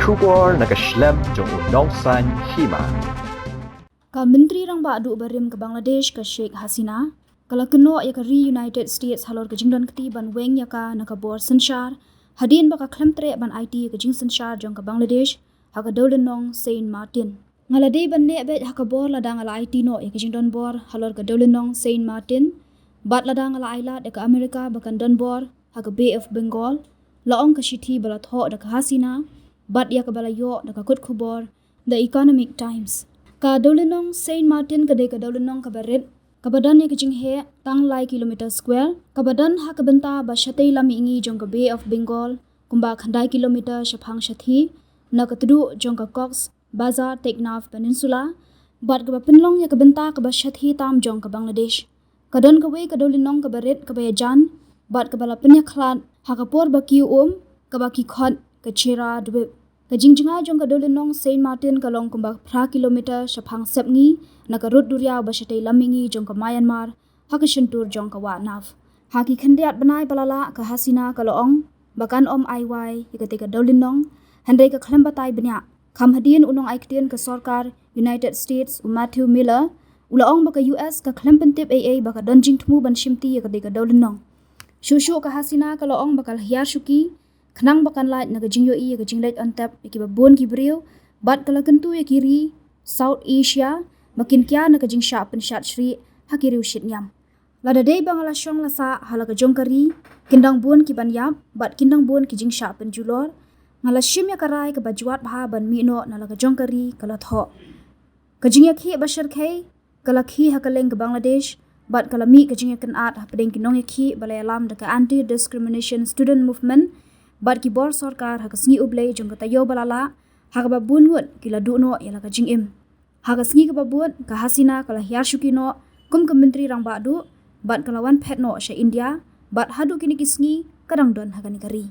Shubor nakaslem jong unong san Hima. Ka Menteri Rang Ba'du Barim ke Bangladesh ke Sheikh Hasina, kala keno ya ke United States halor ke jingdon keti ban Weng ya ka nakabor sensyar, hadin baka klemtre ban IT ke jing sensyar jong ke Bangladesh, haka dolen nong Saint Martin. Ngalade ban ne bet haka bor ladang ala IT no ya ke jingdon bor halor ke dolen nong Saint Martin, bat ladang ala ailat ya ke Amerika bakan don bor haka Bay of Bengal, laong ke Shiti balat ho da ke Hasina, bat ya ke balayo da ke kut kubor, The Economic Times. Ka dolenong Saint Martin kadai ka dolenong ka barit ka badan ya kejing he tang lai kilometer square ka badan ha ka benta ba shatei lami ingi jong ka Bay of Bengal kumba khandai kilometer shaphang shathi na ka tudu jong ka Cox Bazar Teknaf Peninsula bat ka penlong ya ka benta ka ba shathi tam jong ka Bangladesh ka don ka we ka dolenong ka barit ka ba jan bat ka bala penya khlat ha ka por ba ki ka ba ki khot ka chera dwe ka jingjinga jong ka dolenong Saint Martin ka long kumba pra kilometer shaphang sepngi na ka rut durya ba shatei lamingi jong ka Myanmar ha ka shentur jong ka Watnaf ha ki khandiat banai balala ka Hasina ka loong bakan IY ka te ka dolenong handai ka khlam batai bnya kham hadin unong aiktien ka sarkar United States Matthew Miller ulaong ba ka US ka khlam pentip AA ba ka donjing thmu ban shimti ka te ka dolenong shushu ka Hasina ka loong bakal hiar shuki Kenang bakan light na gajing yoi ya gajing light on tap iki babon ki brio bat kala kentu ya kiri South Asia makin kya na gajing sha pen shat shri hakiri ushit nyam lada dei bangala shong la sa hala ka jongkari kindang bon ki ban yap bat kindang bon ki jing sha pen julor ngala shim ya karai ka bajuat bha ban mi no na la ka jongkari kala tho gajing ya khi bashar khai kala khi hakaleng ka Bangladesh bat kala mi gajing ya kan at hapdeng kinong ya khi balai alam da ka anti discrimination student movement bat ki bor sarkar ha kasngi ublei jong ka tayo balala ha ka babun ngut kila duno yala ka jingim ha kasngi ka babun ka Hasina kala hiar shukino kum ka menteri Rang Ba'du bat kalawan phet no sha India bat hadu kini kisngi kadang don ha kani kari